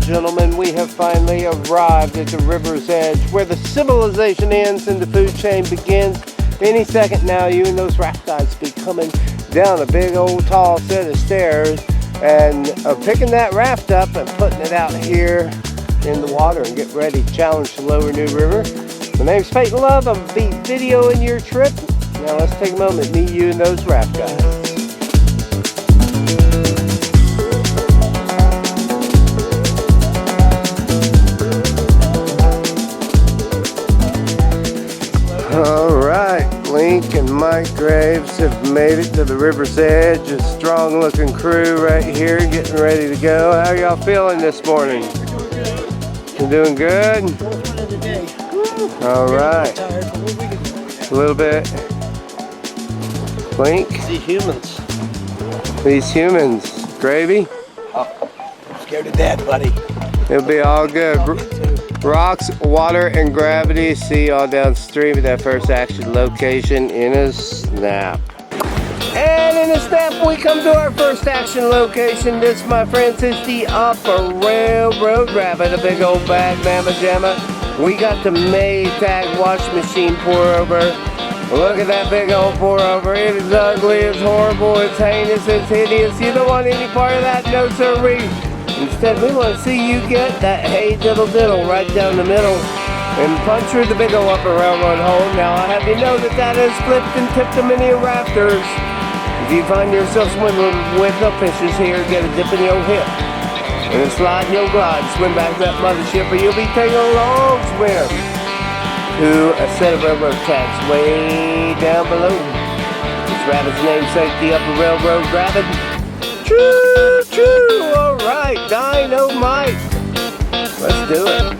Gentlemen, we have finally arrived at the river's edge where the civilization ends and the food chain begins. Any second now, you and those raft guys be coming down a big old tall set of stairs and picking that raft up and putting it out here in the water and get ready to challenge the Lower New River. My name's Peyton Love. I'm going to be videoing your trip. Now let's take a moment, me, you, and those raft guys. Alright, Link and Mike Graves have made it to the river's edge. A strong looking crew right here getting ready to go. How are y'all feeling this morning? You're doing good? Alright. A little bit. Link? These humans. Gravy? Oh, I'm scared to death, buddy. It'll be all good. Rocks, water, and gravity. See y'all downstream at that first action location in a snap. And in a snap, we come to our first action location. This, my friends, is the Upper Railroad Rapids, a big old bag mamma jamma. We got the Maytag wash machine pour over. Look at that big old pour over. It is ugly, it's horrible, it's heinous, it's hideous. You don't want any part of that, no sirree. Instead, we want to see you get that hey diddle diddle right down the middle and punch through the big old upper railroad hole. Now, I have you know that has flipped and tipped the many rafters. If you find yourself swimming with the fishes here, get a dip in your hip and a slide in your glide, swim back to that mothership, or you'll be taking a long swim to a set of railroad tracks way down below. This rabbit's namesake, the Upper Railroad Rabbit. Choo choo! Alright, dynamite! Let's do it.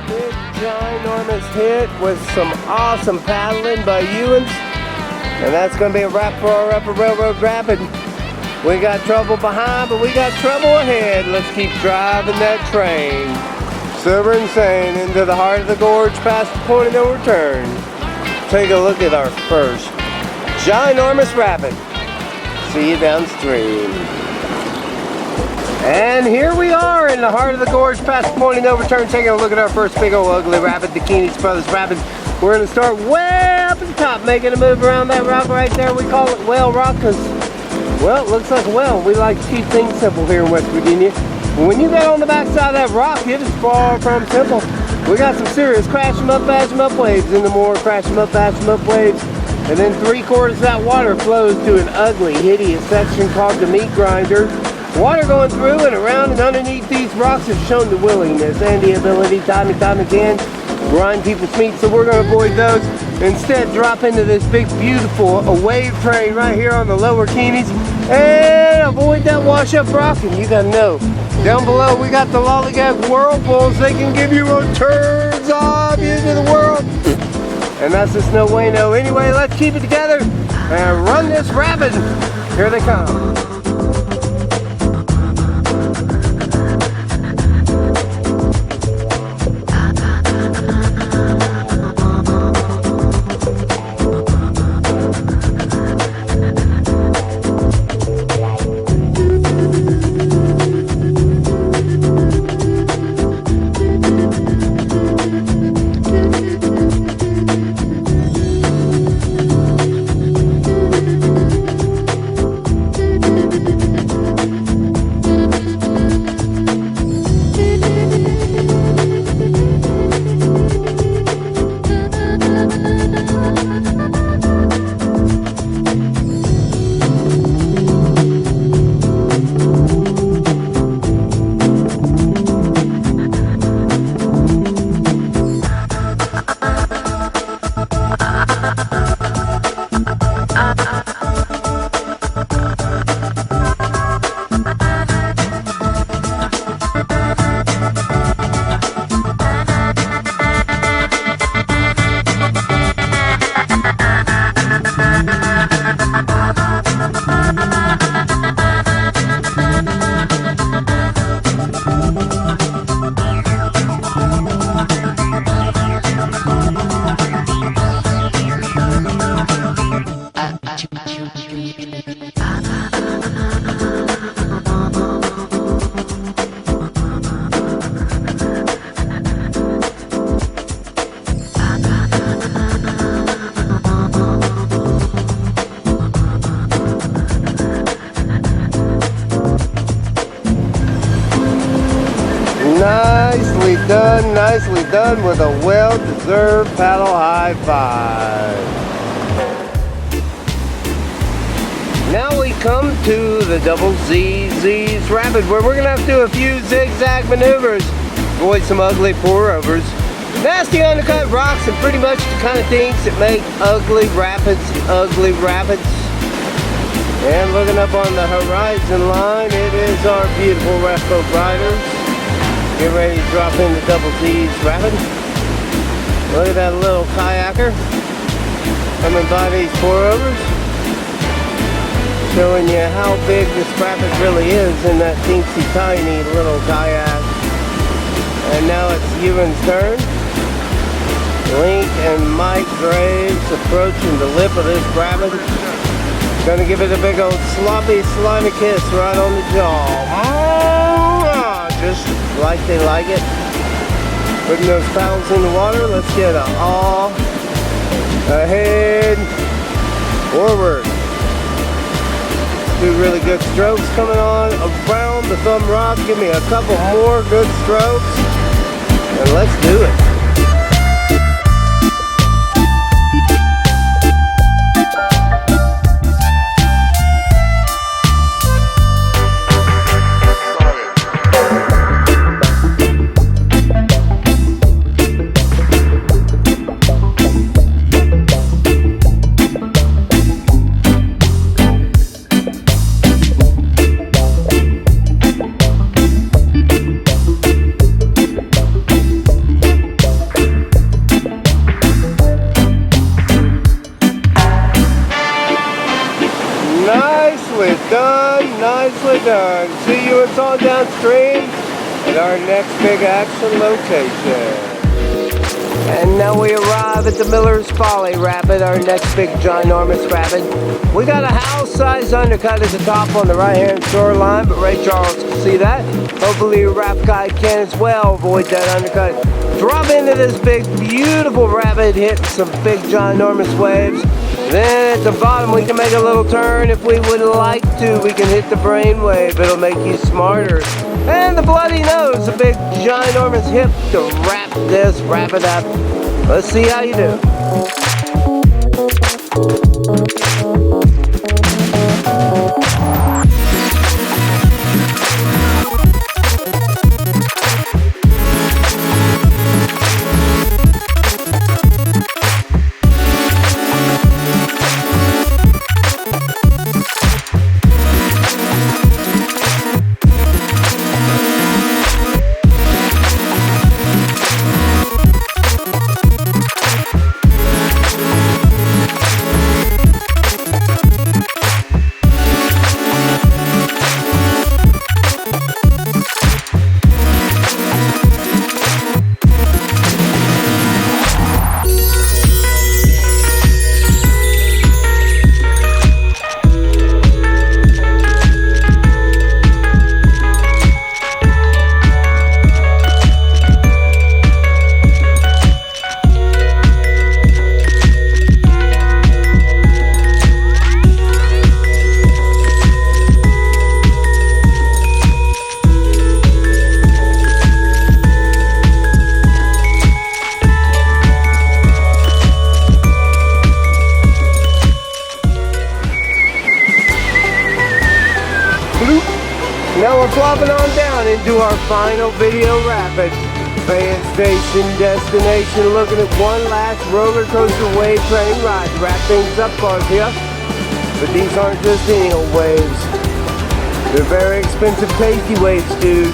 Big, ginormous hit with some awesome paddling by Ewans. And that's going to be a wrap for our Upper Railroad Rapid. We got trouble behind, but we got trouble ahead. Let's keep driving that train. Silver and sane into the heart of the gorge past the point of no return. Take a look at our first ginormous rapid. See you downstream. And here we are in the heart of the gorge past the point of no return, taking a look at our first big old ugly rapid, the Keeney's Brothers Rapid. We're going to start way up at the top, making a move around that rock right there. We call it Whale Rock because, well, it looks like a whale. We like to keep things simple here in West Virginia. When you get on the backside of that rock, it is far from simple. We got some serious crash them up, bash them up waves, and the more crash them up, bash them up waves. And then 3/4 of that water flows to an ugly, hideous section called the meat grinder. Water going through and around and underneath these rocks has shown the willingness and the ability time and time again to grind people's meat, so we're going to avoid those. Instead, drop into this big, beautiful wave train right here on the lower Keeney's and avoid that wash-up rock. And you got to know, down below we got the lollygag whirlpools. They can give you a bird's eye view to the world. And that's just no way no. Anyway, let's keep it together and run this rapid. Here they come. done, nicely done with a well-deserved paddle high five. Now we come to the double ZZ's Rapid, where we're gonna have to do a few zigzag maneuvers, avoid some ugly pour-overs, nasty undercut rocks, and pretty much the kind of things that make ugly rapids. And looking up on the horizon line, it is our beautiful Raft-Boat riders. Get ready to drop into double Z's Rapid. Look at that little kayaker coming by these pour-overs, showing you how big this rapid really is in that teensy tiny little kayak. And now it's Ewan's turn. Link and Mike Graves approaching the lip of this rapid. Gonna give it a big old sloppy, slimy kiss right on the jaw. Just like they like it. Putting those paddles in the water. Let's get a aw, ahead, forward. Two really good strokes coming on around the thumb rock. Give me a couple more good strokes, and let's do it. Nicely done. See you, it's on downstream at our next big action location. And now we arrive at the Miller's Folly Rapid, our next big ginormous rapid. We got a house-sized undercut at the top on the right-hand shoreline, but Ray Charles can see that. Hopefully your raft guide can as well avoid that undercut. Drop into this big, beautiful rapid, hit some big ginormous waves. Then at the bottom we can make a little turn if we would like to. We can hit the brainwave, it'll make you smarter. And the bloody nose, a big ginormous hip to wrap this rapid up. Let's see how you do. Now we're flopping on down into our final video rapid. Fan station destination, looking at one last roller coaster wave train ride to wrap things up for us here. But these aren't just any old waves. They're very expensive, tasty waves, dude.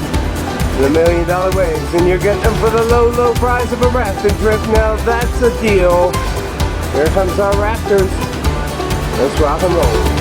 The $1 million waves, and you're getting them for the low, low price of a rafting trip. Now that's a deal. Here comes our Raptors. Let's rock and roll.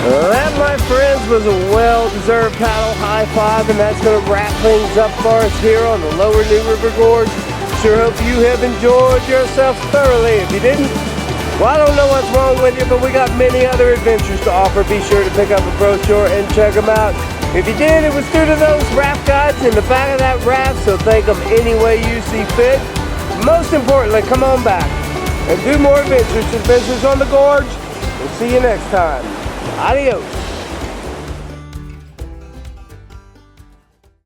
That, my friends, was a well-deserved paddle high five, and that's going to wrap things up for us here on the Lower New River Gorge. Sure hope you have enjoyed yourself thoroughly. If you didn't, well, I don't know what's wrong with you, but we got many other adventures to offer. Be sure to pick up a brochure and check them out. If you did, it was due to those raft guides in the back of that raft, so thank them any way you see fit. Most importantly, come on back and do more adventures on the gorge. We'll see you next time. Adios.